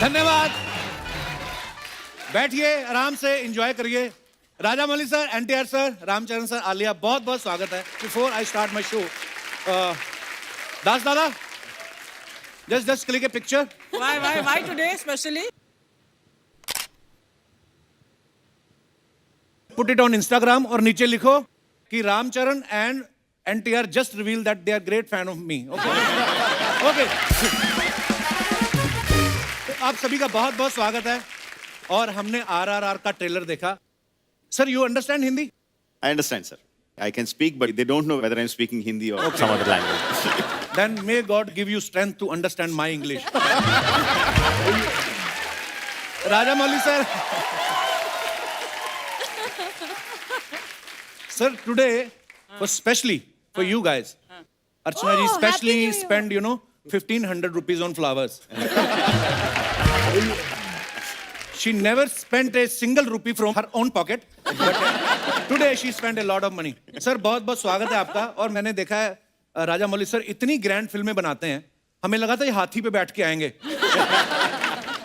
धन्यवाद। बैठिए, आराम से एंजॉय करिए। Raja Mouli sir, NTR sir, Ram Charan sir, Alia, बहुत बहुत स्वागत है। Before I start my show, Das दादा, just click a picture. Why today especially? Put it on Instagram और नीचे लिखो कि Ramcharan and NTR just revealed that they are great fan of me. Okay? Okay. तो आप सभी का बहुत बहुत स्वागत है और हमने RRR का ट्रेलर देखा। Sir, you understand Hindi? I understand, sir. I can speak, but they don't know whether I'm speaking Hindi or some other language. Then may God give you strength to understand my English. Raja Mali sir. Sir, today was specially for you guys. Archana ji specially spent, 1,500 rupees on flowers. She never spent a single rupee from her own pocket. But today she spent a lot of money. Sir, बहुत बहुत स्वागत है आपका। और मैंने देखा है राजा Mouli sir इतनी ग्रैंड फिल्में बनाते हैं, हमें लगा था ये हाथी पे बैठ के आएंगे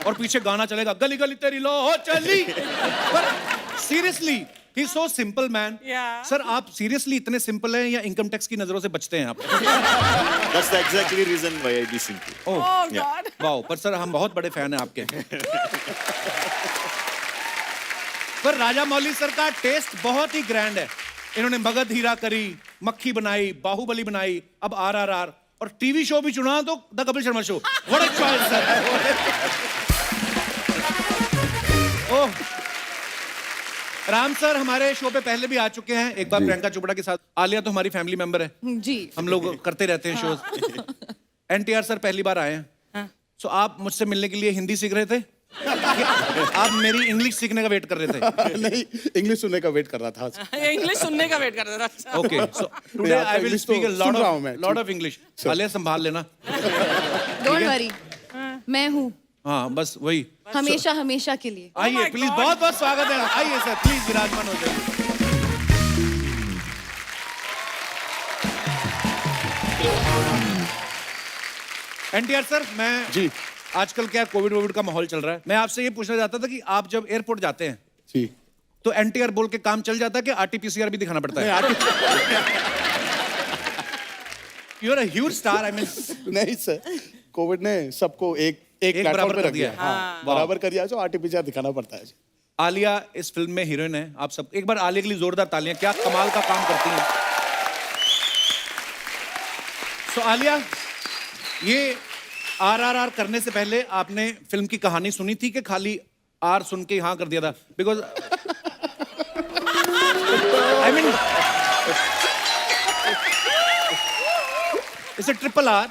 और पीछे गाना चलेगा गली गली तेरी लो चली। पर seriously he is so simple man. Sir आप सीरियसली इतने सिंपल हैं या इनकम टैक्स की नजरों से बचते हैं आप? That's the exactly reason why I be simple. Oh Yeah. God. Wow, पर सर हम बहुत बड़े फैन हैं आपके। पर राजा मौली सर का टेस्ट बहुत ही ग्रैंड है। इन्होंने मगध हीरा करी, मक्खी बनाई, बाहुबली बनाई, अब RRR और टीवी शो भी चुना तो the Kapil Sharma show. What a choice sir. Oh, Ram sir हमारे शो पे पहले भी आ चुके हैं, एक बार प्रियंका चोपड़ा के साथ। आलिया तो हमारी फैमिली मेंबर है जी। हम लोग करते रहते हैं शोज। NTR सर पहली बार आए हैं। सो आप मुझसे मिलने के लिए हिंदी सीख रहे थे? आप मेरी इंग्लिश सीखने का वेट कर रहे थे? नहीं, इंग्लिश सुनने का वेट कर रहा था। ये इंग्लिश सुनने का वेट कर रहा था। Okay, so today I will speak a सुन रहा हूं मैं। Lot of English. आलिया संभाल लेना। डोंट वरी, मैं हूँ हाँ बस वही। हमेशा हमेशा के लिए। आइए my प्लीज, God. बहुत बहुत स्वागत है। आइए सर प्लीज विराजमान हो जाइए। NTR सर, मैं जी आजकल क्या कोविड का माहौल चल रहा है, मैं आपसे ये पूछना चाहता था कि आप जब एयरपोर्ट जाते हैं जी तो NTR बोल के काम चल जाता है कि RT-PCR भी दिखाना पड़ता है? You are a huge star, I mean. नहीं सर, कोविड ने सबको एक बराबर प्लेटफॉर्म पे कर रख दिया दिया। है। हाँ, बराबर कर दिया, जो आरटीपीसीआर दिखाना पड़ता है। आलिया इस फिल्म में हीरोइन है। आप सब एक बार आलिया के लिए जोरदार तालियां, क्या कमाल का काम करती हैं। सो आलिया, ये RRR करने से पहले आपने फिल्म की कहानी सुनी थी कि खाली आर सुन के हाँ कर दिया था? Because I mean it's a triple R।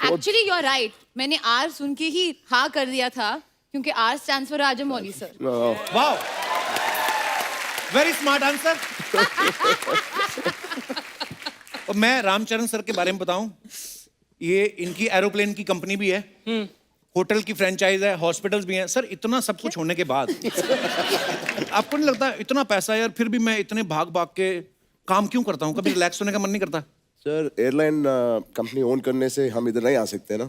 Actually you are right, मैंने आर सुन के ही हाँ कर दिया था क्योंकि R stands for Raja Mouli sir. Wow, very smart answer. और मैं रामचरण सर के बारे में बताऊं, ये इनकी एरोप्लेन की कंपनी भी है, होटल की फ्रेंचाइज है, हॉस्पिटल्स भी हैं। सर इतना सब कुछ होने के बाद आपको नहीं लगता इतना पैसा यार, फिर भी मैं इतने भाग भाग के काम क्यों करता हूँ? कभी रिलैक्स होने का मन नहीं करता? सर एयरलाइन कंपनी ओन करने से हम इधर नहीं आ सकते ना।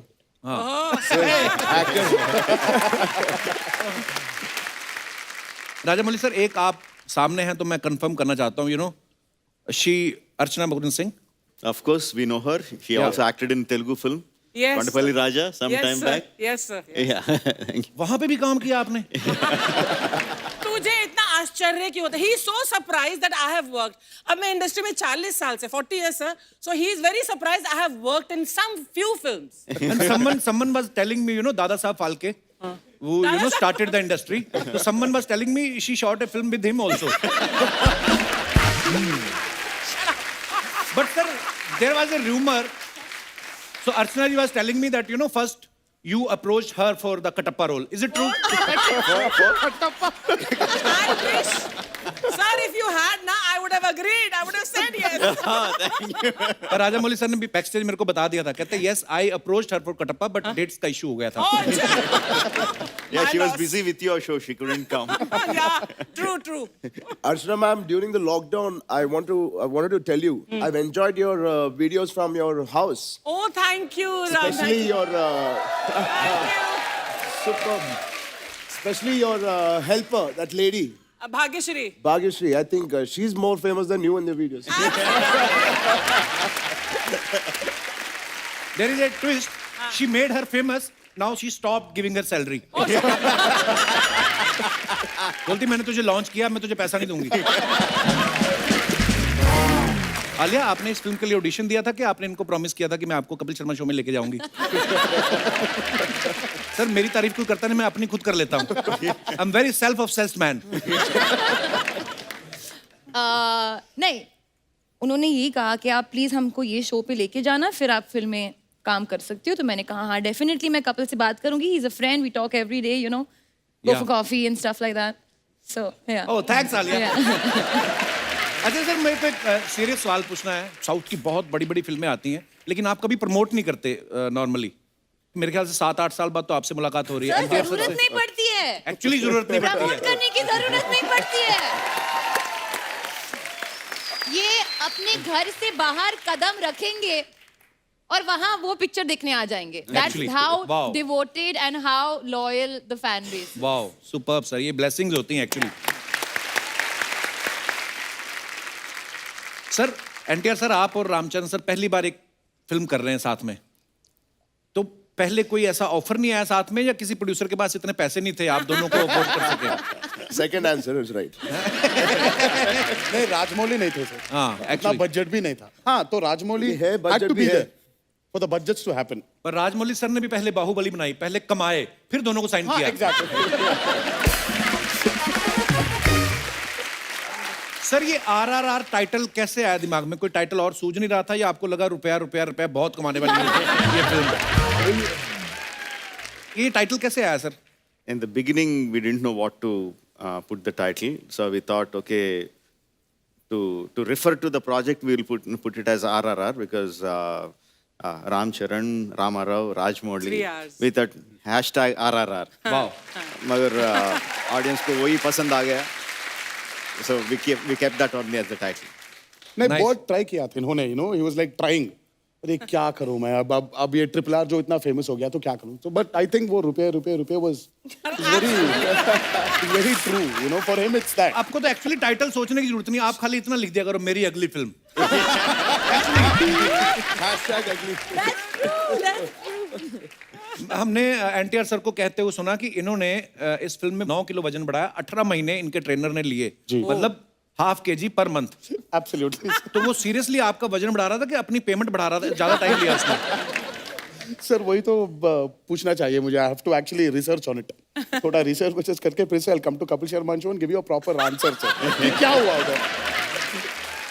राजा मौली सर, एक आप सामने हैं तो मैं कंफर्म करना चाहता हूँ, she Archana Mukund Singh. Of course, we know her. She also acted in Telugu film. Yes. Kondapalli Raja some Yes, time sir. back. Yes, sir. Yeah. Thank you. वहां पे भी काम किया आपने? तुझे इतना आश्चर्य क्यों होता है? He is so surprised that I have worked. अब मैं इंडस्ट्री में 40 साल से 40 years sir. So he is very surprised I have worked in some few films. And someone was telling me, Dada Saab Phalke, who started the industry. So someone was telling me she shot a film with him also. But sir, there was a rumor. So Archana ji was telling me that first you approached her for the Katappa role. Is it true? I wish, sir, if you had, I would would have agreed. I would have said yes. और राजा Mouli sir ने भी back stage मेरे को बता दिया था, कहते yes I approached her for Kattappa but dates का इशू हो गया था. Oh, अच्छा. Yeah, she My was loss. busy with your show. She couldn't come. Yeah, true. Archana ma'am, during the lockdown, I wanted to tell you, I've enjoyed your videos from your house, Oh, thank you, Ram. especially your Thank you. superb, especially your helper, that lady, Bhagyashri. Bhagyashri. I think she's more famous than you in the videos. There is a twist. She made her famous. Now she stopped giving her salary. बोलती मैंने तुझे launch किया, मैं तुझे पैसा नहीं दूंगी. आलिया, आपने इस फिल्म के लिए ऑडिशन दिया था कि आपने इनको प्रॉमिस किया था कि मैं आपको कपिल शर्मा शो में लेके जाऊंगी? सर मेरी तारीफ कोई करता नहीं, मैं अपनी खुद कर लेता हूँ. I am very self obsessed man. नहीं, उन्होंने यही कहा कि आप प्लीज हमको ये शो पे लेके जाना, फिर आप फिल्म में काम कर सकती हो. तो मैंने कहा हाँ डेफिनेटली मैं कपिल से बात करूंगी. He is a friend, we talk every day, you know, go for coffee and stuff like that. So yeah. Oh thanks Alia. अच्छा सर, मेरे को एक सीरियस सवाल पूछना है. साउथ की बहुत बड़ी बड़ी फिल्में आती हैं, लेकिन आप कभी प्रमोट नहीं करते नॉर्मली. मेरे ख्याल से 7-8 साल बाद तो आपसे मुलाकात हो रही है. सर जरूरत नहीं पड़ती है, एक्चुअली जरूरत नहीं पड़ती प्रमोट है. करने की जरूरत नहीं पड़ती है. ये अपने घर से बाहर कदम रखेंगे और वहां वो पिक्चर देखने आ जाएंगे. That's Actually, how wow. Devoted and how loyal the fan base. Wow superb sir, ये ब्लेसिंग्स होती हैं एक्चुअली. सर एनटीआर सर, आप और रामचंद्र सर पहली बार एक फिल्म कर रहे हैं साथ में, तो पहले कोई ऐसा ऑफर नहीं आया साथ में, या किसी प्रोड्यूसर के पास इतने पैसे नहीं थे आप दोनों को अफोर्ड कर सके? Second answer is right. नहीं, राजमौली नहीं थे सर. हाँ, इतना actually. बजट भी नहीं था. हाँ, तो राजमौली है, had budget to भी be है. there for the budgets to happen. पर राजमौली सर ने भी पहले बाहुबली बनाई, पहले कमाए, फिर दोनों को साइन हाँ, किया. exactly. सर ये RRR टाइटल कैसे आया दिमाग में? कोई टाइटल और सूझ नहीं रहा था, या आपको लगा रुपया रुपया रुपया बहुत कमाने वाली है ये फिल्म? ये टाइटल कैसे आया sir? In the beginning, we didn't know what to put the title, so we thought, okay, to refer to the project, we will put it as RRR because Ram Charan, Rama Rao, Rajmouli 3 hours. with that hashtag RRR. Wow. मगर audience को वही पसंद आ गया, so we kept that only as the title. नहीं, Nice. बहुत try किया था इन्होंने. You know, he was like trying. अरे क्या करूं मैं, अब ये RRR जो इतना फेमस हो गया तो क्या करूं. So but I think वो रुपए was very true. You know, for him it's that. आपको तो एक्चुअली टाइटल सोचने की जरूरत नहीं, आप खाली इतना लिख दिया करो, मेरी अगली फिल्म. Hashtag ugly. हमने एनटीआर सर को कहते हुए सुना कि इन्होंने इस फिल्म में 9 किलो वजन बढ़ाया. 18 महीने इनके ट्रेनर ने लिए, मतलब ½ kg पर मंथ. Absolutely. तो वो सीरियसली आपका वजन बढ़ा रहा था कि अपनी पेमेंट बढ़ा रहा था? ज्यादा टाइम लिया उसने? सर वही तो पूछना चाहिए मुझे. I have to actually research on it. थोड़ा research करके फिर से I'll come to Kapil Sharma show and give you a proper answer sir. कि क्या हुआ उधर.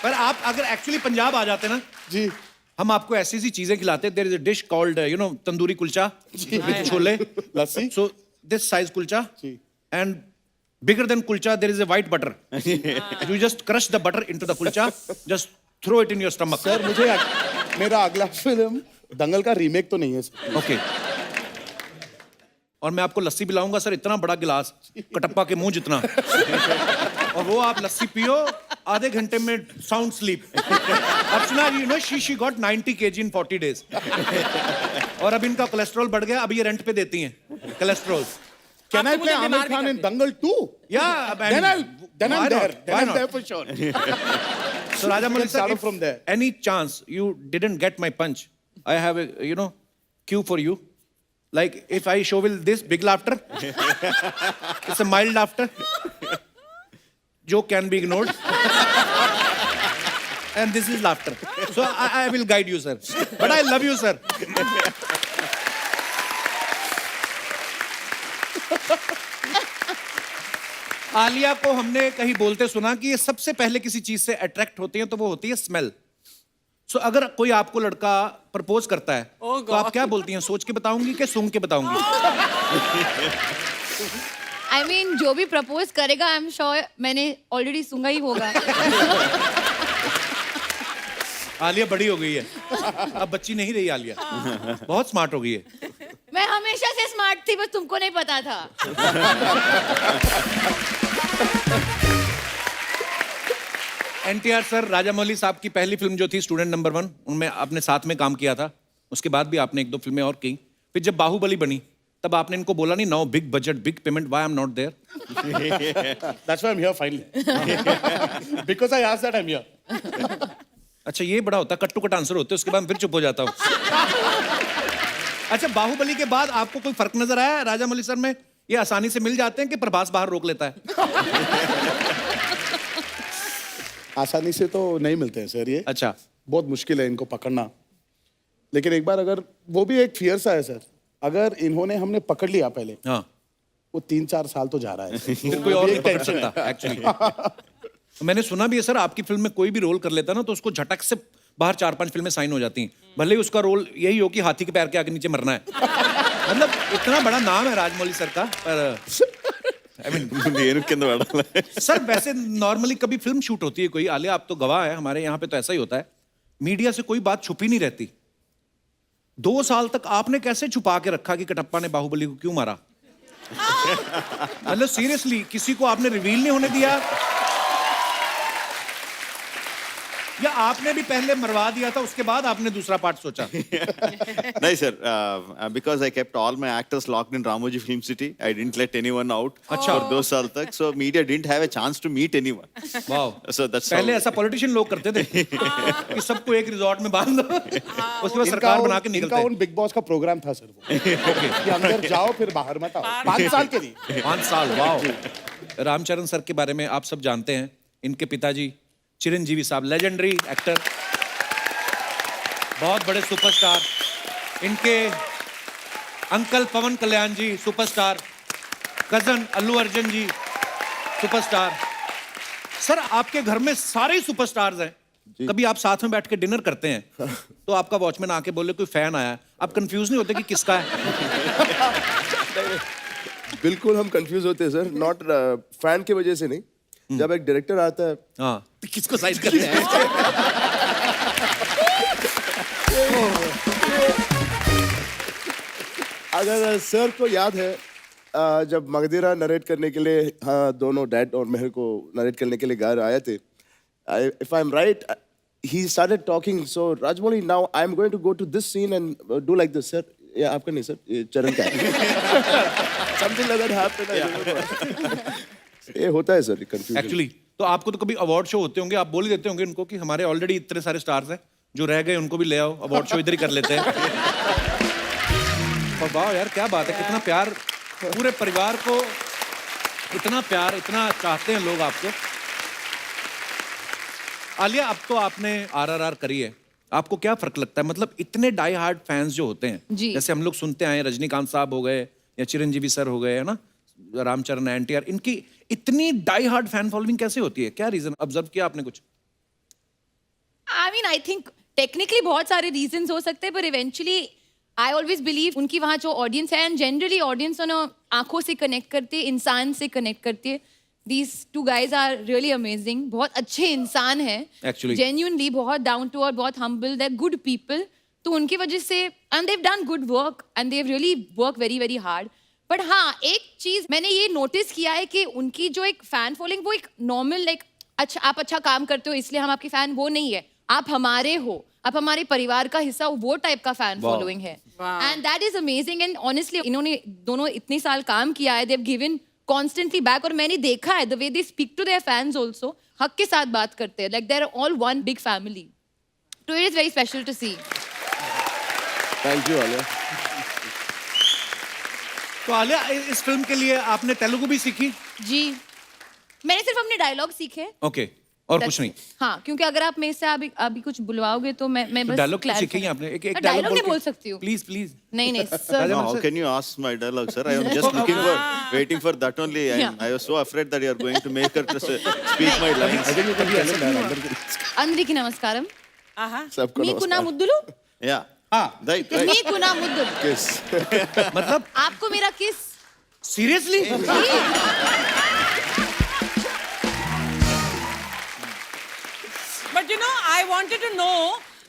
पर आप अगर एक्चुअली पंजाब आ जाते ना, जी. हम आपको ऐसी ऐसी चीजें खिलाते. There is a dish called you know tandoori kulcha with chole, lassi. So this size kulcha, जी. And bigger than kulcha there is a white butter. You just crush the butter into the kulcha, just throw it in your stomach. Sir मुझे मेरा अगला film दंगल का remake तो नहीं है sir. Okay. और मैं आपको लस्सी पिलाऊंगा सर, इतना बड़ा गिलास, कटप्पा के मुंह जितना, और वो आप लस्सी पियो, आधे घंटे में sound sleep. Archana you know she got 90 kg in 40 days. और अब इनका कोलेस्ट्रॉल बढ़ गया, अब ये रेंट पे देती हैं cholesterol. Can I play Amir Khan in Dangal 2? Yeah, Then I'm there. Then I'm there for sure. So Rajamouli sir, start if from there. any chance you didn't get my punch, I have a cue for you. Like if I show will this big laughter, it's a mild laughter. Joke can be ignored. And this is laughter. So I will guide you, sir. But I love you, sir. Alia को हमने कहीं बोलते सुना कि ये सबसे पहले किसी चीज से अट्रैक्ट होती है तो वो होती है स्मेल. सो अगर कोई आपको लड़का प्रपोज करता है तो आप क्या बोलती हैं? सोच के बताऊंगी कि सूंघ के बताऊंगी? I mean, जो भी प्रपोज करेगा आई एम श्योर मैंने ऑलरेडी सूंघा ही होगा. आलिया बड़ी हो गई है, अब बच्ची नहीं रही आलिया, बहुत स्मार्ट हो गई है। मैं हमेशा से स्मार्ट थी, बस तुमको नहीं पता था। एनटीआर सर, राजामौली साहब की पहली फिल्म जो थी स्टूडेंट नंबर 1, उनमें आपने साथ में काम किया था। उसके बाद भी आपने 1-2 फिल्में और की। फिर जब बाहुबली बनी तब आपने इनको बोला नहीं, now big budget big payment, why I am not there? That's why I'm here finally. Because I asked that I'm here. अच्छा, ये बड़ा होता, कट टू कट आंसर होते, उसके बाद मैं फिर चुप हो जाता हूँ। अच्छा, बाहुबली के बाद आपको कोई फर्क नजर आया राजामौली सर में? ये आसानी से मिल जाते हैं कि प्रभास बाहर रोक लेता है? आसानी से तो नहीं मिलते हैं सर ये। अच्छा, बहुत मुश्किल है इनको पकड़ना। लेकिन एक बार अगर, वो भी एक फियर सा है सर, अगर इन्होंने हमने पकड़ लिया पहले, हाँ, वो 3-4 साल तो जा रहा है। फिर कोई और नहीं पकड़ सकता एक्चुअली। मैंने सुना भी है सर, आपकी फिल्म में कोई भी रोल कर लेता ना तो उसको झटक से बाहर 4-5 फिल्में साइन हो जाती हैं, भले ही उसका रोल यही हो कि हाथी के पैर के आगे नीचे मरना है। मतलब इतना बड़ा नाम है राजमौली सर का, पर आई मीन सर, वैसे नॉर्मली कभी फिल्म शूट होती है कोई, आलिया आप तो गवाह है, हमारे यहाँ पे तो ऐसा ही होता है, मीडिया से कोई बात छुपी नहीं रहती। 2 साल तक आपने कैसे छुपा के रखा कि कटप्पा ने बाहुबली को क्यों मारा? मतलब सीरियसली, किसी को आपने रिवील नहीं होने दिया, या आपने भी पहले मरवा दिया था उसके बाद आपने दूसरा पार्ट सोचा? नहीं sir, because I kept all my actors locked in Ramoji Film City. I didn't let anyone out अच्छा। for 2 साल तक, so media didn't have a chance to meet anyone. Wow, So that's पहले how- ऐसा politician लोग करते थे कि सबको एक रिजॉर्ट में बांध दो, उसके बाद सरकार बना के इनका निकलते। उन बिग बॉस का प्रोग्राम था सर वो, कि अंदर जाओ फिर बाहर मत आओ। 5 साल के लिए। 5 साल, वाओ। रामचरण सर के बारे में आप सब जानते हैं, इनके पिताजी चिरंजीवी साहब, लेजेंडरी एक्टर, बहुत बड़े सुपरस्टार। इनके अंकल पवन कल्याण जी सुपरस्टार, कजन अल्लू अर्जुन जी सुपरस्टार। सर, आपके घर में सारे ही सुपरस्टार्स हैं। कभी आप साथ में बैठ के डिनर करते हैं तो आपका वॉचमैन आके बोले कोई फैन आया, आप कंफ्यूज नहीं होते कि किसका है? बिल्कुल हम कंफ्यूज होते हैं सर, नॉट फैन की वजह से नहीं। जब एक डायरेक्टर आता है, हाँ, तो किसको साइड करते हैं? अगर सर को याद है, जब मगधीरा नरेट करने के लिए, हाँ, दोनों डैड और मेहर को नरेट करने के लिए घर आए थे, if I am right, he started talking, so Rajmouli, now I'm going to go to this scene and do like this, sir. Yeah, आपका नहीं सर, ये चरण का है। Something like that happened. I remember. ये होता है सर, confusion. एक्चुअली तो आपको तो कभी अवार्ड शो होते होंगे, आप बोल ही देते होंगे उनको कि हमारे ऑलरेडी इतने सारे स्टार्स हैं, जो रह गए उनको भी ले आओ, अवार्ड शो इधर ही कर लेते हैं। और वाह यार, क्या बात है, कितना प्यार, पूरे परिवार को इतना प्यार, इतना चाहते हैं लोग आपको। आलिया, अब तो आपने RRR करी है, आपको क्या फर्क लगता है? मतलब इतने डाई हार्ड फैंस जो होते हैं, जी। जैसे हम लोग सुनते आए, रजनीकांत साहब हो गए या चिरंजीवी सर हो गए, है ना, रामचरण, एनटीआर, इनकी इतनी डाई हार्ड फैन फॉलोइंग कैसे होती है? क्या रीजन ऑब्जर्व किया आपने कुछ? I mean, I think technically बहुत सारे रीजंस हो सकते हैं, पर इवेंचुअली आई ऑलवेज बिलीव उनकी वहाँ जो ऑडियंस है, एंड जनरली ऑडियंस ना आंखों से कनेक्ट करती है, इंसान से कनेक्ट करती है। These 2 guys are really amazing. बहुत अच्छे इंसान हैं, Actually. genuinely बहुत down to earth, बहुत humble, they're good people. तो उनकी वजह से, and they've done good work and they've really worked very very hard. But हाँ, एक चीज मैंने ये नोटिस किया है कि उनकी जो एक फैन फॉलोइंग, वो एक नॉर्मल लाइक, अच्छा आप अच्छा काम करते हो इसलिए हम आपके फैन, वो नहीं है। आप हमारे हो, आप हमारे परिवार का हिस्सा हो, वो टाइप का फैन Wow. फॉलोइंग है। And that is amazing. And honestly इन्होंने दोनों इतने साल काम किया है, they've given constantly back, और मैंने देखा है the way they speak to their fans also, हक के साथ बात करते हैं, like they're all one big family. So it is very special to see. Thank you, Alia. तो आलिया, इस फिल्म के लिए आपने तेलुगु भी सीखी? जी, मैंने सिर्फ अपने डायलॉग सीखे। ओके, और कुछ नहीं? हाँ, क्योंकि अगर आप मेरे से अभी कुछ बुलवाओगे तो मैं बस डायलॉग तो clarify- सीखे ही आपने? एक डायलॉग नहीं बोल सकती हूँ। Please please. नहीं नहीं sir, No, how can you ask my dialogue, sir? I am just looking for, waiting for that only. I was so afraid that you are going to make her to speak my lines. అందరికీ నమస్కారం. सबको మీకు నా नमस्कार. ముద్దులు, Yeah. हाँ, Right, right. మీకు నా ముద్దులు, Kiss. मतलब आपको मेरा kiss. Seriously? But you know, I wanted to know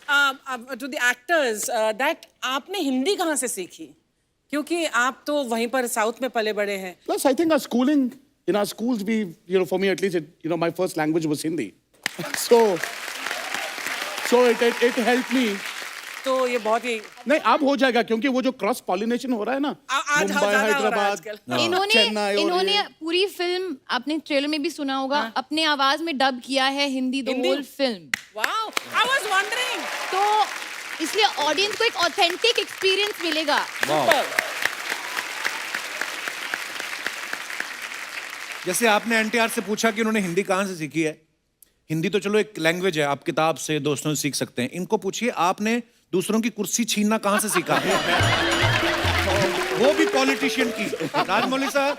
to the actors that आपने हिंदी कहाँ से सीखी? क्योंकि आप तो वहीं पर साउथ में पले बड़े हैं. Plus, I think our schooling, in our schools, for me at least, my first language was Hindi. so it helped me. तो ये बहुत ही नहीं, अब हो जाएगा क्योंकि वो जो क्रॉस पॉलिनेशन हो रहा है ना, आज मुंबई, ज्यादा हो रहा है हैदराबाद, आजकल. चेन्नई और इन्होंने ये। पूरी फिल्म आपने ट्रेलर में भी सुना होगा अपने आवाज में डब किया है Hindi the whole film. Wow, I was wondering. तो इसलिए ऑडियंस को एक ऑथेंटिक एक्सपीरियंस मिलेगा. Super. जैसे आपने एनटीआर से पूछा कि उन्होंने हिंदी कहाँ से सीखी है. हिंदी तो चलो एक लैंग्वेज है, आप किताब से दोस्तों से सीख सकते हैं. इनको पूछिए आपने दूसरों की कुर्सी छीनना कहाँ से सीखा. वो भी पॉलिटिशियन की. Rajamouli sir,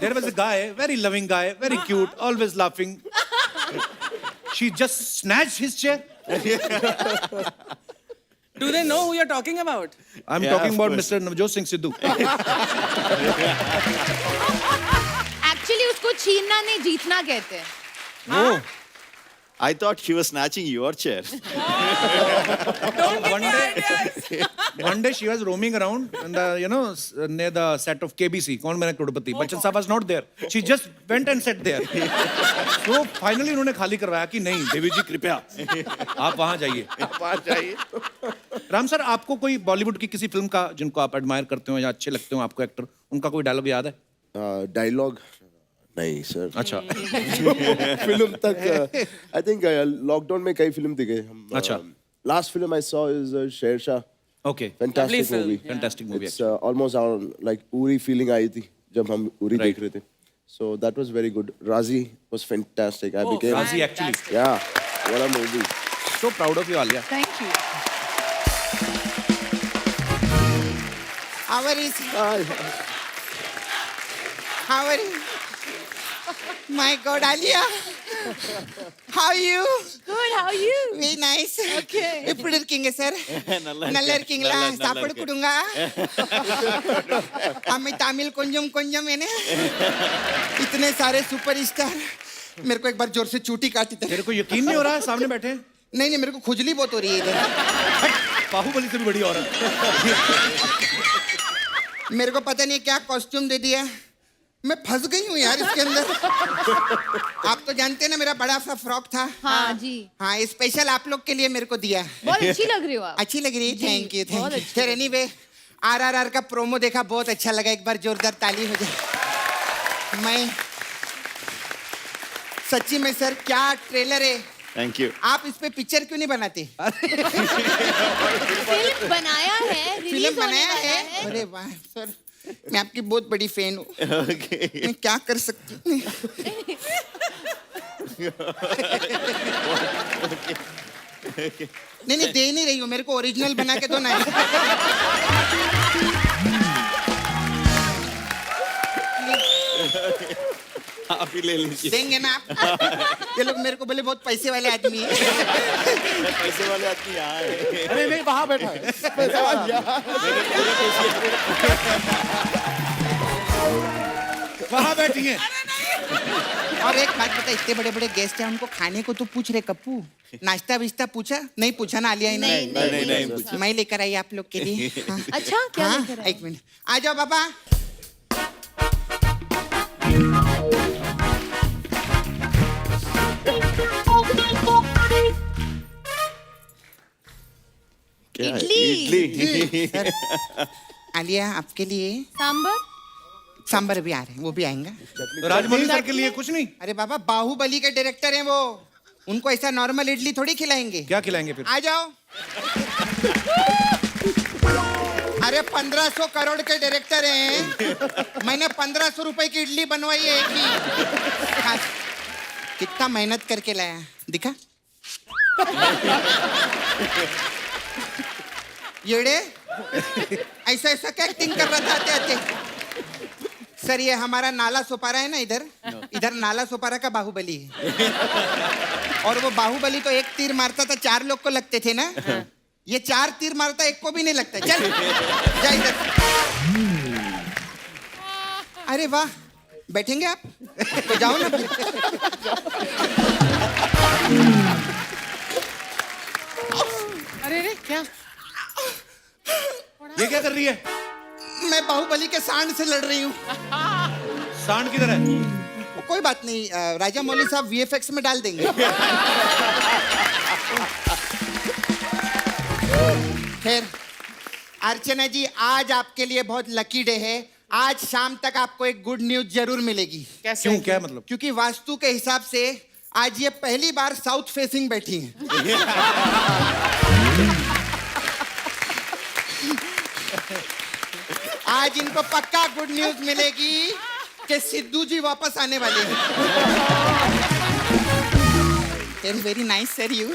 there was a guy, very loving guy, very cute, always laughing. She just snatched his chair. Do they know who you're talking about? I'm Yeah, talking of about course. Mr. Navjot Singh Sidhu. Actually उसको छीनना नहीं जीतना कहते हैं. I thought she was snatching your chair. Don't give One me day- ideas. One day she was roaming around in the, near the set of KBC, Kaun Bana Crorepati. Bachchan Saab was not there. She just went and sat there. So finally उन्होंने खाली करवाया कि नहीं देवी जी कृपया आप वहाँ जाइए. Ram sir, आपको कोई बॉलीवुड की किसी फिल्म का जिनको आप एडमायर करते हो या अच्छे लगते हो आपको एक्टर, उनका कोई डायलॉग याद है? डायलॉग नहीं सर. अच्छा. फिल्म तक आई थिंक लॉकडाउन में कई फिल्म दिखे हम. अच्छा. Last film I saw is Shershaah. Okay. Fantastic film, movie. Fantastic movie. It's almost like Uri feeling आई थी जब हम उरी Right. देख रहे थे. So that was very good. Raazi was fantastic. I became Razi actually. Yeah what a movie. So proud of you, Alia. Thank you. How are you? How are you? My God, Alia. How are you? Good, how are you? Very nice. Okay. எப்படி இருக்கீங்க sir? நல்லா இருக்கீங்களா? சாப்பாடு கொடுங்க. हमें तमिल கொஞ்சம் கொஞ்சம் है ना? इतने सारे सुपरस्टार. मेरे को एक बार जोर से चूटी काटी थी. तेरे को यकीन नहीं हो रहा है सामने बैठे हैं? नहीं नहीं मेरे को खुजली बहुत हो रही है इधर. बाहुबली से भी बड़ी औरत. मेरे को पता नहीं क्या कॉस्ट्यूम दे दिया. मैं फंस गई हूँ यार इसके अंदर. आप तो जानते हैं ना मेरा बड़ा सा फ्रॉक था. हाँ जी. हाँ स्पेशल आप लोग के लिए मेरे को दिया. बहुत अच्छी लग रही हो आप. अच्छी लग रही है. थैंक यू बहुत थैंक यू. अच्छी फिर एनीवे आरआरआर का प्रोमो देखा बहुत अच्छा लगा. एक बार जोरदार ताली हो जाए. मैं सच्ची में सर क्या ट्रेलर है. Thank you. आप इस पे पिक्चर क्यों नहीं बनाते. फिल्म बनाया है, फिल्म रिलीज होने बनाया वाला है. है. अरे वाह सर मैं आपकी बहुत बड़ी फैन हूँ. मैं क्या कर सकती हूँ. नहीं नहीं दे नहीं रही हूँ. मेरे को ओरिजिनल बना के दो ना. आप ही ले लीजिए. देंगे ना आप. ये लोग मेरे को बोले बहुत पैसे वाले आदमी है. पैसे वाले आदमी यहाँ है. अरे नहीं, वहाँ बैठा है. वहाँ बैठी हैं. और एक बात बता इतने बड़े बड़े गेस्ट हैं उनको खाने को तो पूछ रहे कप्पू. नाश्ता विश्ता पूछा नहीं. पूछा ना आलिया नहीं, नहीं, नहीं. मैं लेकर आई आप लोग के लिए. हाँ. अच्छा क्या हाँ, लेकर आए? एक मिनट आ जाओ बाबा. क्या है? इडली. इडली. सर आलिया आपके लिए सांबर. सांबर भी आ रहे हैं. वो भी आएंगे. तो राजमौली सर के लिए कुछ नहीं. अरे बाबा बाहुबली के डायरेक्टर हैं वो. उनको ऐसा नॉर्मल इडली थोड़ी खिलाएंगे. क्या खिलाएंगे फिर? आ जाओ. अरे 1500 करोड़ के डायरेक्टर हैं. मैंने 1500 रुपए की इडली बनवाई है एक ही. हाँ. कितना मेहनत करके लाया दिखा. येड़े ऐसा ऐसा क्या एक्टिंग कर रहा था आते आते. सर ये हमारा नाला सोपारा है ना इधर. इधर नाला सोपारा का बाहुबली है. और वो बाहुबली तो एक तीर मारता था 4 लोग को लगते थे ना. ये 4 तीर मारता एक को भी नहीं लगता. चल जा इधर. अरे वाह बैठेंगे आप तो जाओ ना फिर. अरे अरे क्या ये क्या कर रही है? मैं बाहुबली के सांड से लड़ रही हूँ। सांड किधर है? कोई बात नहीं, राजा मौली साहब वीएफएक्स में डाल देंगे। खैर अर्चना जी, आज आपके लिए बहुत लकी डे है। आज शाम तक आपको एक गुड न्यूज जरूर मिलेगी। कैसे क्यों, क्या मतलब? क्योंकि वास्तु के हिसाब से आज ये पहली बार साउथ फेसिंग बैठी हैं। आज इनको पक्का गुड न्यूज मिलेगी कि सिद्धू जी वापस आने वाले हैं। Very nice sir you.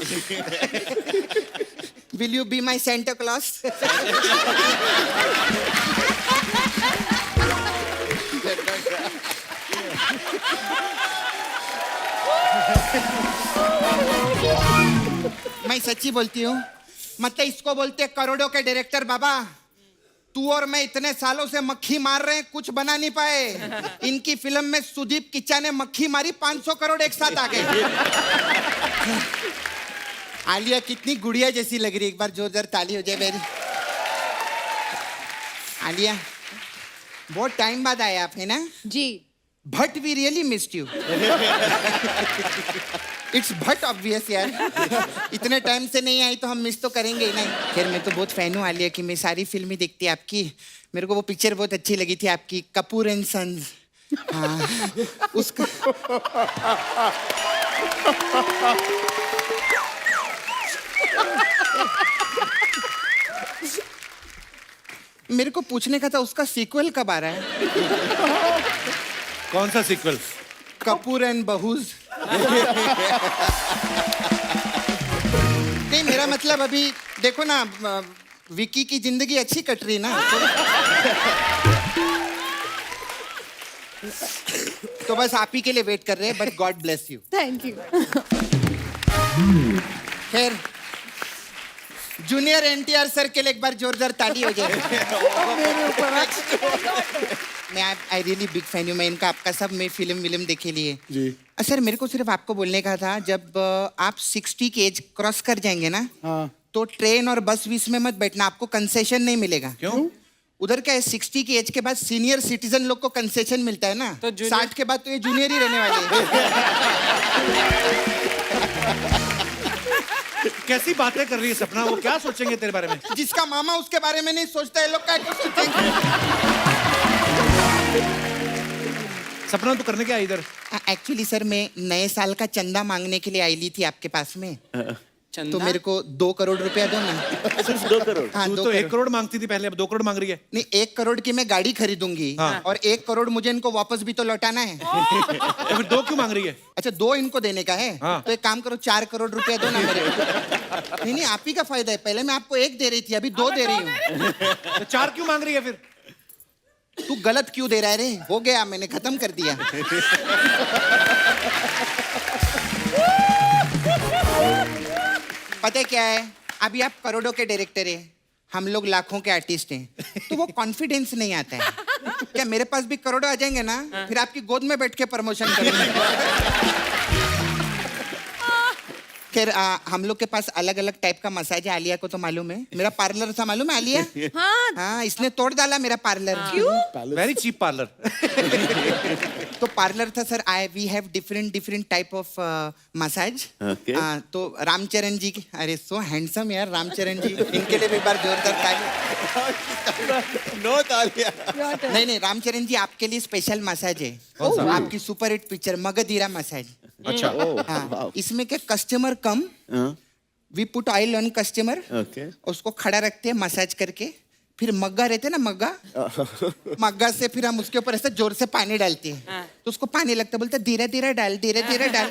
Will you be my Santa Claus? मैं सच्ची बोलती हूँ, मतलब इसको बोलते हैं करोड़ों के डायरेक्टर। बाबा तू और मैं इतने सालों से मक्खी मार रहे हैं, कुछ बना नहीं पाए। इनकी फिल्म में सुदीप किच्चा ने मक्खी मारी, 500 करोड़ एक साथ आ गए। आलिया कितनी गुड़िया जैसी लग रही है, एक बार जोरदार ताली हो जाए मेरी। आलिया बहुत टाइम बाद आए आप, है ना? जी। But we really missed you. It's but obvious यार, इतने टाइम से नहीं आई तो हम मिस तो करेंगे ही नहीं। खैर मैं तो बहुत फैन हूँ आलिया की, मैं सारी फिल्में देखती आपकी। मेरे को वो पिक्चर बहुत अच्छी लगी थी आपकी, कपूर एंड सन्स। हाँ उसका मेरे को पूछने का था उसका सीक्वल कब आ रहा है? कौन सा सीक्वल? कपूर एंड बहूज। नहीं मेरा मतलब अभी देखो ना, विकी की जिंदगी अच्छी कट रही ना, तो बस आप ही के लिए वेट कर रहे हैं। But God bless you. Thank you. खैर जूनियर एनटीआर सर के लिए एक बार जोरदार ताली हो जाए। मैं आई रियली बिग फैन हूँ मैं इनका, आपका सब मैं फिल्म देखे लिए जी। सर मेरे को सिर्फ आपको बोलने का था, जब आप 60 की एज क्रॉस कर जाएंगे ना, हाँ। तो ट्रेन और बस बीच में मत बैठना, आपको कंसेशन नहीं मिलेगा। क्यों? उधर क्या है, 60 की एज के बाद सीनियर सिटीजन लोग को कंसेशन मिलता है ना, तो 60 के बाद तो ये जूनियर ही रहने वाले हैं। कैसी बातें कर रही है सपना? वो क्या सोचेंगे तेरे बारे में? जिसका मामा उसके बारे में नहीं सोचता, ये लोग क्या सोचेंगे? सपना तू करने क्या आई इधर? एक्चुअली सर मैं नए साल का चंदा मांगने के लिए आई ली थी आपके पास में। चंदा? तो मेरे को 2 करोड़ रुपया दो ना। सिर्फ 2 करोड़? हाँ, तू 2 तो 1 करोड़। करोड़ मांगती थी पहले, अब 2 करोड़ मांग रही है। नहीं 1 करोड़ की मैं गाड़ी खरीदूंगी, हाँ। और 1 करोड़ मुझे इनको वापस भी तो लौटाना है। तो फिर 2 क्यों मांग रही है? अच्छा 2 इनको देने का है, हाँ। तो एक काम करो 4 करोड़ रुपया दो ना मेरे को। नहीं आप ही का फायदा है, पहले मैं आपको 1 दे रही थी, अभी 2 दे रही हूँ। तो 4 क्यों मांग रही है फिर? तू गलत क्यों दे रहा है रे? हो गया, मैंने खत्म कर दिया। पता है क्या है, अभी आप करोड़ों के डायरेक्टर हैं, हम लोग लाखों के आर्टिस्ट हैं, तो वो कॉन्फिडेंस नहीं आता है। क्या मेरे पास भी करोड़ों आ जाएंगे ना, फिर आपकी गोद में बैठ के प्रमोशन करेंगे। खैर हम लोग के पास अलग अलग टाइप का मसाज है, आलिया को तो मालूम है। मेरा पार्लर था मालूम है आलिया? हाँ। हाँ इसने तोड़ डाला मेरा पार्लर। क्यों? Very cheap parlour. तो पार्लर था sir, we have different type of massage. Okay. तो रामचरण जी की, अरे सो हैंडसम यार रामचरण जी, इनके लिए भी एक बार जोरदार ताली। नो तालियां। नहीं रामचरण जी आपके लिए स्पेशल मसाज है। आपकी super hit picture Magadheera massage. अच्छा। हाँ इसमें क्या, customer come, we put oil on customer, okay. उसको खड़ा रखते हैं मसाज करके, फिर मग्गा रहते ना मग्गा, मग्गा से फिर हम उसके ऊपर ऐसे जोर से पानी डालते हैं, तो उसको पानी लगता है, बोलते धीरे धीरे डाल, धीरे धीरे डाल।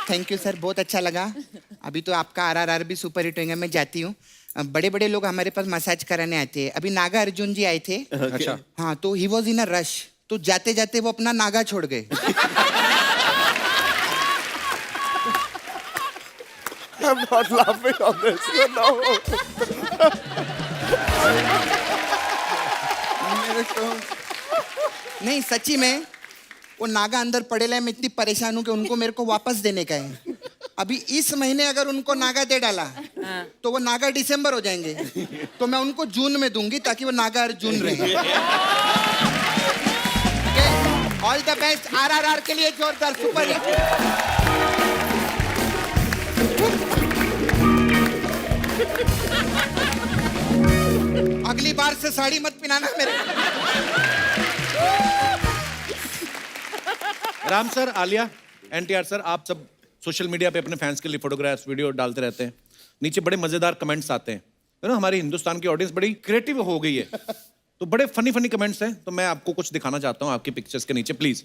थैंक यू सर, बहुत अच्छा लगा। अभी तो आपका RRR भी सुपर हिट होगा, मैं जाती हूँ। बड़े बड़े लोग हमारे पास मसाज कराने आते हैं। अभी नागा अर्जुन जी आए थे। अच्छा। हाँ तो he was in a rush, तो जाते जाते वो अपना नागा छोड़ गए। I'm not laughing on this. No. नहीं सच्ची में वो नागा अंदर पड़ेला है, मैं इतनी परेशान हूँ कि उनको मेरे को वापस देने का है। अभी इस महीने अगर उनको नागा दे डाला तो वो नागा दिसंबर हो जाएंगे, तो मैं उनको जून में दूंगी ताकि वो नागा अर्जुन रहे। ऑल द बेस्ट आरआरआर के लिए, जोरदार सुपर हिट। अगली बार से साड़ी मत पहनाना मेरे। राम सर, आलिया, एनटीआर सर, आप सब सोशल मीडिया पे अपने फैंस के लिए फोटोग्राफ्स वीडियो डालते रहते हैं। नीचे बड़े मजेदार कमेंट्स आते हैं, यू नो हमारी हिंदुस्तान की ऑडियंस बड़ी क्रिएटिव हो गई है, तो बड़े फनी फनी कमेंट्स हैं। तो मैं आपको कुछ दिखाना चाहता हूँ आपकी पिक्चर्स के नीचे, please.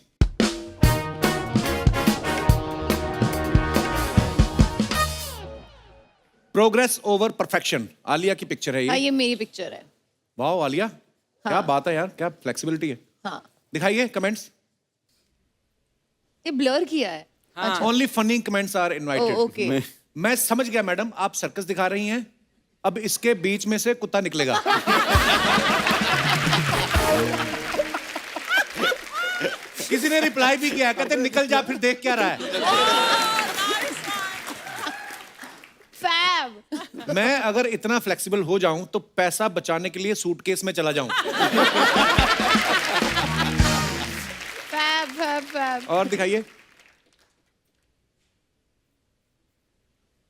Progress over perfection, Alia की पिक्चर है हाँ ये। ये मेरी पिक्चर है। वाह आलिया, क्या बात है यार, क्या फ्लेक्सिबिलिटी है। हाँ दिखाइए कमेंट्स। ये ब्लर किया है। Only funny comments are invited. Okay. मैं समझ गया मैडम, आप सर्कस दिखा रही हैं, अब इसके बीच में से कुत्ता निकलेगा। किसी ने रिप्लाई भी किया, कहते निकल जा, फिर देख क्या रहा है। फैब। मैं अगर इतना फ्लेक्सिबल हो जाऊं तो पैसा बचाने के लिए सूटकेस में चला जाऊं। Fab fab fab. और दिखाइए।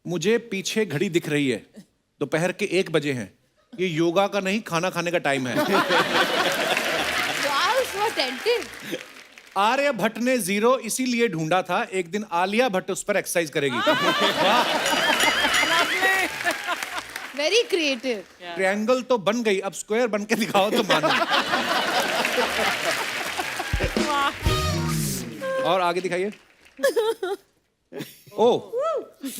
मुझे पीछे घड़ी दिख रही है, दोपहर के 1 बजे हैं। ये योगा का नहीं, खाना खाने का टाइम है। Wow so attentive. Aryabhata ने 0 इसीलिए ढूंढा था, एक दिन आलिया भट्ट उस पर एक्सरसाइज करेगी। Very creative. ट्रायंगल तो बन गई, अब स्क्वायर बन के दिखाओ तो मानो। और आगे दिखाइए। Oh,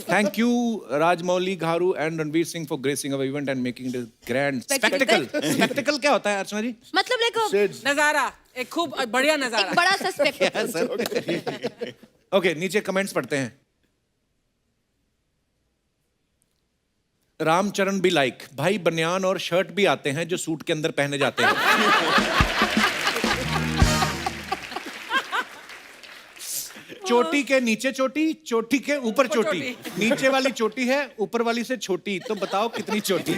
thank you Rajamouli Gharu and Ranveer Singh for gracing our event and making it grand spectacle. Spectacle क्या होता है अर्चना जी? मतलब लाइक नजारा, एक खूब बढ़िया एक नजारा। बड़ा सा स्पेक्टेकल। ओके, नीचे कमेंट्स पढ़ते हैं। रामचरण भी लाइक, भाई बनियान और शर्ट भी आते हैं जो सूट के अंदर पहने जाते हैं। चोटी के नीचे चोटी, चोटी के ऊपर चोटी, नीचे वाली चोटी है, ऊपर वाली से छोटी, तो बताओ कितनी चोटी।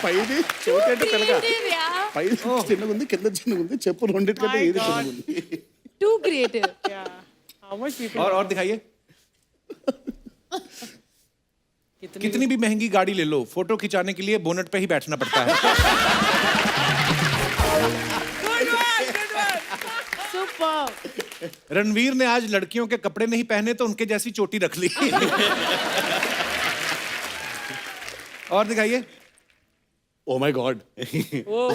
పైది చోటేట తెలగా Creative, yeah. పై చిన్నగా ఉంది కింద చిన్నగా ఉంది చెప్పు రెండిటికంటే ఏది చిన్నగా ఉంది Too creative. How much people? और दिखाइए। कितनी भी महंगी गाड़ी ले लो, फोटो खिंचाने के लिए बोनट पे ही बैठना पड़ता है। Good one, good one. Superb. Ranveer ने आज लड़कियों के कपड़े नहीं पहने तो उनके जैसी चोटी रख ली। और दिखाइए। Oh my god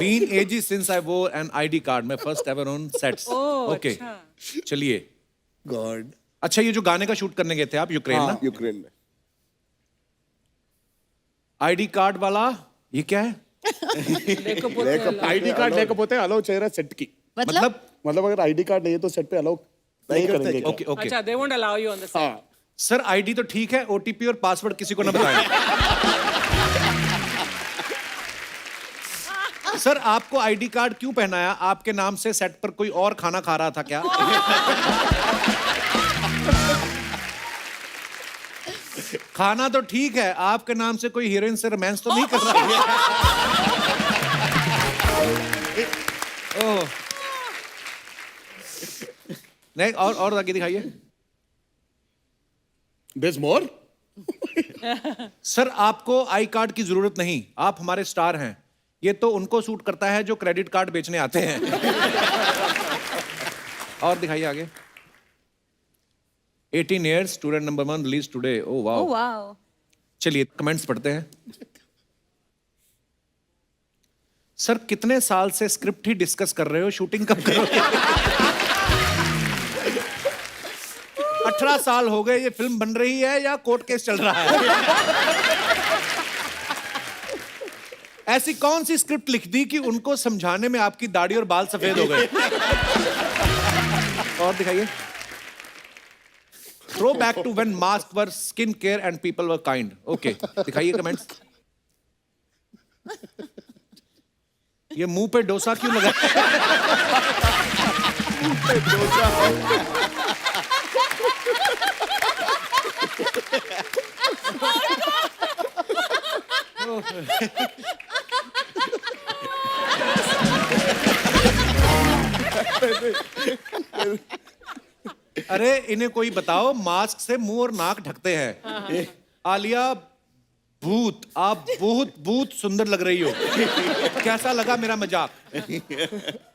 Been ages since I wore an ID card, my first ever on sets. Okay, चलिए। गॉड अच्छा, ये जो गाने का शूट करने गए थे आप यूक्रेन ना, यूक्रेन में आईडी कार्ड वाला ये क्या है? ఐడి కార్డ్ లేకపోతే అలౌ చేయరా సెట్ కి मतलब मतलब अगर आईडी कार्ड नहीं है तो सेट पे अलाउ नहीं करेंगे क्या? ओके ओके अच्छा, they won't allow you on the set. हाँ सर, आईडी तो ठीक है, ओटीपी और पासवर्ड किसी को ना बताएं। सर, आपको आईडी कार्ड क्यों पहनाया? आपके नाम से सेट पर कोई और खाना खा रहा था क्या? खाना तो ठीक है, आपके नाम से कोई हीरोइन से रोमांस तो नहीं कर रहा है? ओह, नहीं, और आगे दिखाइए। there's more सर, आपको आई कार्ड की जरूरत नहीं, आप हमारे स्टार हैं। ये तो उनको सूट करता है जो क्रेडिट कार्ड बेचने आते हैं। और दिखाइए आगे। 18 years, student number 1 release today. Oh oh wow. wow. चलिए कमेंट्स पढ़ते हैं। सर, कितने साल से स्क्रिप्ट ही डिस्कस कर रहे हो, शूटिंग कब करोगे? 18 साल हो गए, ये फिल्म बन रही है या कोर्ट केस चल रहा है? ऐसी कौन सी स्क्रिप्ट लिख दी कि उनको समझाने में आपकी दाढ़ी और बाल सफेद हो गए? और दिखाइए। Throwback to when mask were skin care and people were kind. Okay, दिखाइए कमेंट्स। ये मुंह पे डोसा क्यों लगा? अरे इन्हें कोई बताओ, मास्क से मुंह और नाक ढकते हैं। आलिया भूत, आप बहुत सुंदर लग रही हो। कैसा लगा मेरा मजाक?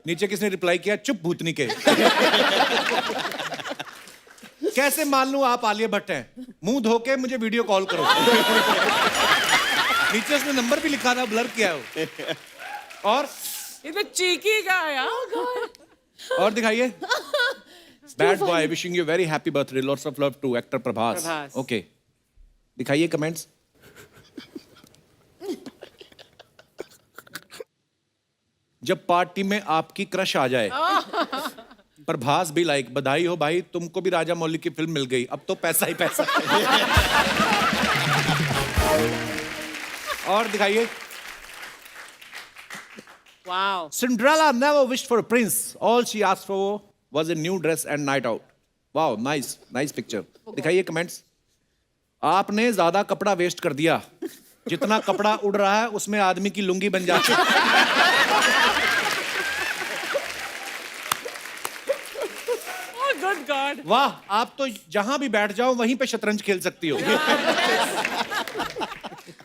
नीचे किसने रिप्लाई किया? चुप भूतनी के। कैसे मान लूं आप आलिया भट्ट हैं? मुंह धो के मुझे वीडियो कॉल करो। नीचे उसने नंबर भी लिखा था, ब्लर किया हो। और ये तो चीकी का है यार। और दिखाइए। Bad boy wishing you very happy birthday, lots of love to actor Prabhas. Prabhas. Okay, दिखाइए कमेंट्स। जब पार्टी में आपकी क्रश आ जाए। प्रभास भी लाइक, बधाई हो भाई, तुमको भी राजा मौली की फिल्म मिल गई, अब तो पैसा ही पैसा। और दिखाइए। Wow. Cinderella never wished for a prince. All she asked for was a new dress and night out. Wow, nice picture. दिखाइए कमेंट्स। आपने ज्यादा कपड़ा वेस्ट कर दिया। जितना कपड़ा उड़ रहा है उसमें आदमी की लुंगी बन जाती है। Oh, good God. वाह, आप तो जहां भी बैठ जाओ वहीं पे शतरंज खेल सकती हो।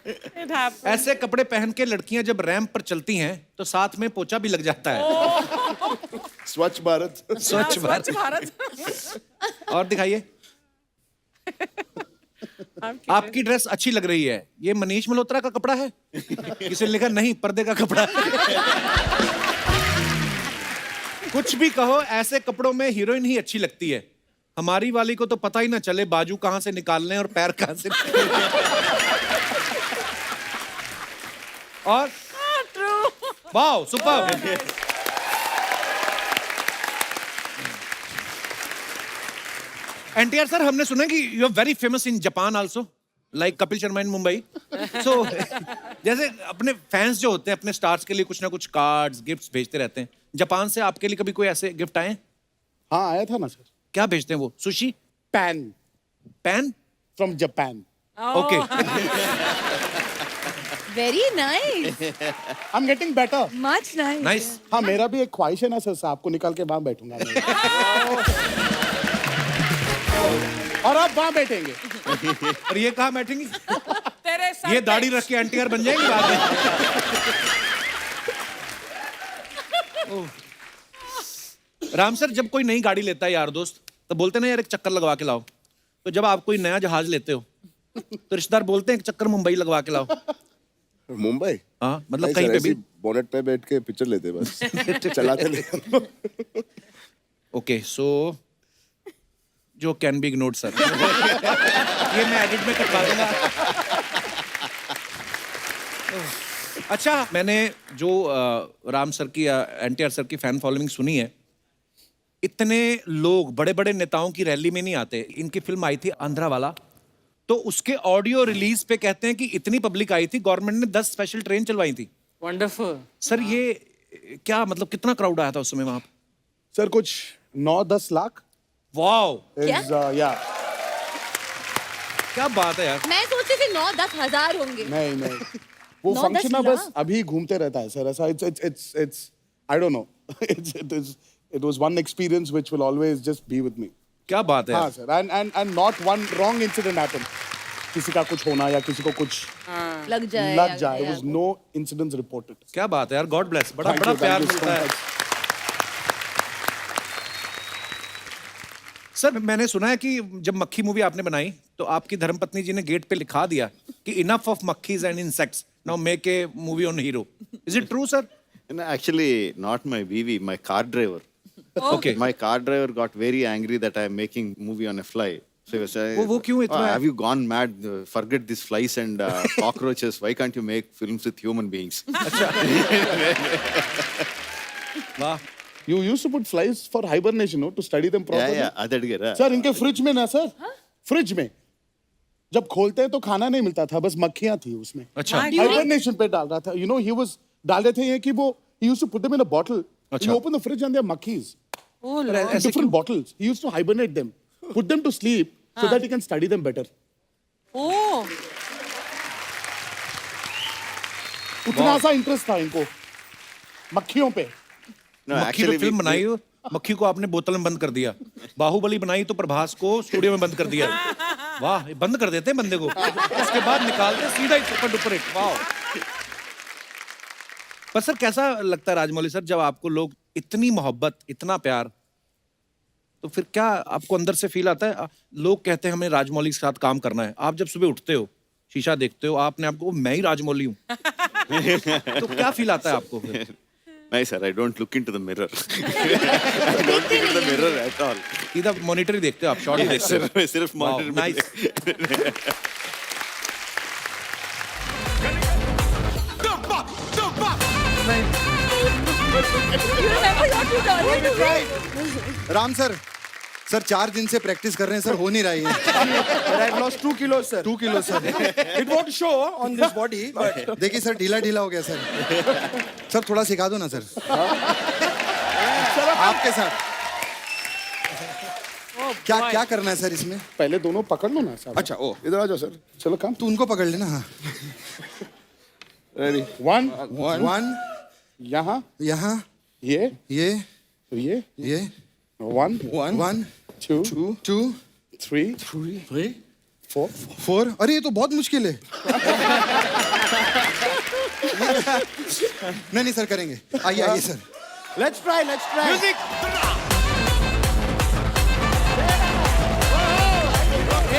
It happened. ऐसे कपड़े पहन के लड़कियां जब रैंप पर चलती हैं तो साथ में पोछा भी लग जाता है। स्वच्छ भारत। स्वच्छ भारत। भारत। और दिखाइए। आपकी ड्रेस अच्छी लग रही है। ये मनीष मल्होत्रा का कपड़ा है? किसी ने लिखा नहीं, पर्दे का कपड़ा है। कुछ भी कहो, ऐसे कपड़ों में हीरोइन ही अच्छी लगती है। हमारी वाली को तो पता ही ना चले बाजू कहां से निकालने और पैर कहां से। और True. Wow, super. NTR sir, हमने सुना कि you are very famous in Japan also, like Kapil Sharma in Mumbai. So जैसे अपने फैंस जो होते हैं अपने स्टार्स के लिए कुछ ना कुछ कार्ड्स, गिफ्ट्स भेजते रहते हैं। जापान से आपके लिए कभी कोई ऐसे गिफ्ट आए? हाँ, आया था ना सर। क्या भेजते हैं वो? Sushi? Pan pan? From Japan. Okay. Very nice. I am getting better. Much nice. Nice. हाँ, मेरा भी एक ख्वाहिश है ना सर, आपको निकाल के वहां बैठूंगा मैं। और आप वहां बैठेंगे। और ये कहाँ बैठेंगी? तेरे सर ये पे। दाढ़ी रख के एनटीआर बन जाएंगी बाद में। ओह। राम सर, जब कोई नई गाड़ी लेता है यार दोस्त, तो बोलते ना यार एक चक्कर लगवा के लाओ। तो जब आप कोई नया जहाज लेते हो तो रिश्तेदार बोलते हैं एक चक्कर मुंबई लगवा के लाओ। मुंबई? हाँ, मतलब नहीं कहीं सर, पे ऐसे भी। बोनेट पे बैठ के पिक्चर लेते बस। चलाते नहीं। ओके, सो जो कैन बी इग्नोर्ड सर। ये मैं एडिट में कटवा दूंगा। अच्छा, मैंने जो राम सर की एनटीआर सर की फैन फॉलोइंग सुनी है, इतने लोग बड़े बड़े नेताओं की रैली में नहीं आते। इनकी फिल्म आई थी आंध्रा वाला, तो उसके ऑडियो रिलीज पे कहते हैं कि इतनी पब्लिक आई थी, गवर्नमेंट ने 10 स्पेशल ट्रेन चलवाई थी। Wonderful. सर ये क्या मतलब, कितना क्राउड आया था उस समय वहां पे? सर कुछ 9-10 लाख। वाओ, क्या? या क्या बात है यार। मैं सोचती थी 9-10 हजार होंगे। नहीं वो 9-10 फंक्शन ना बस लाख? अभी घूमते रहता है सर। ऐसा it's I don't know. It was one experience which will always just be with me. क्या बात है हाँ यार। Sir, and not one wrong incident happened. किसी का कुछ होना या किसी को कुछ लग जाए। लग जाए, it was no incidents reported. क्या बात है यार, गॉड ब्लेस। बड़ा Thank बड़ा you, प्यार thank you so मिलता है। much. सर, मैंने सुना है कि जब मक्खी मूवी आपने बनाई तो आपकी धर्मपत्नी जी ने गेट पे लिखा दिया कि इनफ ऑफ मक्खीज and insects, now make a movie on hero. Is it true sir? Actually, not my BV, my car driver. Okay. My car driver got very angry that I am making movie on a fly. So he was saying, वो क्यों इतना- have you gone mad? Forget these flies and cockroaches. Why can't you make films with human beings? वाह। You used to put flies for hibernation, no, to study them properly. yeah, adadgara. Sir इनके fridge में ना sir, fridge में जब खोलते हैं तो खाना नहीं मिलता था, बस मक्खियां थी उसमें। अच्छा। हाइबरनेशन पे डाल रहा था, he was डाल रहे थे ये कि वो he used to put them in a bottle. अच्छा। You open the fridge and there are monkeys. Oh, Lord. different bottles. He used to hibernate them, put them to sleep so that he can study them better. Oh. उतना सा interest था इनको मक्खियों पे. No, मक्खी actually, पे film बनाई हो, मक्खी को आपने बोतल में बंद कर दिया. बाहुबली बनाई तो प्रभास को स्टूडियो में बंद कर दिया. वाह, ये बंद कर देते हैं बंदे को, उसके बाद निकालते सीधा ही सुपर डुपर हिट. वाह. पर सर कैसा लगता है राजमौली सर जब आपको लोग इतनी मोहब्बत, इतना प्यार, तो फिर क्या आपको अंदर से फील आता है? लोग कहते हैं हमें राजमौली के साथ काम करना है. आप जब सुबह उठते हो, शीशा देखते हो, आपने आपको मैं ही राजमौली हूँ, तो क्या फील आता है आपको फिर? नहीं sir, I don't look into the mirror. I don't look into the mirror at all. इधर मॉनिटर ही देखते हो आप, शॉट ही देखते हो. सिर्फ मॉनिटर में. Nice. You remember what you told me? Ram sir 4 दिन से प्रैक्टिस कर रहे हैं सर, हो नहीं रही है. But I've lost 2 kilos, sir. 2 kilo sir. It won't show on this body, but देखिए सर ढीला ढीला हो गया सर. सर थोड़ा सिखा दो ना सर. आपके साथ क्या क्या करना है सर इसमें? पहले दोनों पकड़ लो ना साहब. अच्छा, ओ. इधर आ जाओ सर. चलो काम. तू उनको पकड़ लेना. हाँ. रेडी. 1 1 यहाँ यहाँ ये ये 1 1 2 2 3 4 4. अरे ये तो बहुत मुश्किल है. नहीं सर करेंगे. आइए आइए सर. let's try. म्यूजिक.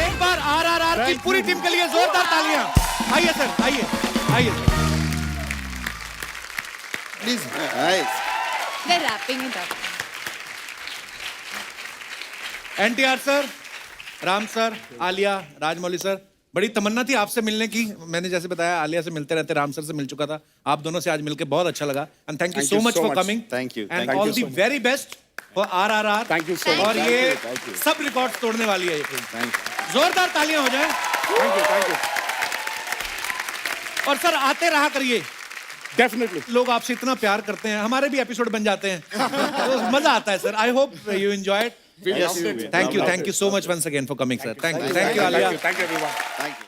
एक बार आरआरआर की पूरी टीम के लिए जोरदार तालियां. आइए सर, आइए. Please. Nice. They're wrapping it up. NTR sir, Ram sir, Alia, Rajamouli sir, बड़ी तमन्ना थी आपसे मिलने की. मैंने जैसे बताया आलिया से मिलते रहते, राम सर से मिल चुका था. आप दोनों से आज मिलके बहुत अच्छा लगा. And thank you Thank so you much so for much. Coming. Thank you. And Thank all you the so much. Very best for RRR. Thank you so और much. ये सब रिकॉर्ड तोड़ने वाली है ये फिल्म. Thank you. जोरदार तालियां हो जाए. Thank you. और सर आते रहा करिए. Definitely. लोग आपसे इतना प्यार करते हैं, हमारे भी एपिसोड बन जाते हैं. तो मजा आता है sir. I hope you enjoyed. Yes, Thank you so much once again for coming, sir. Thank you, Alia. Thank you everyone. Thank you.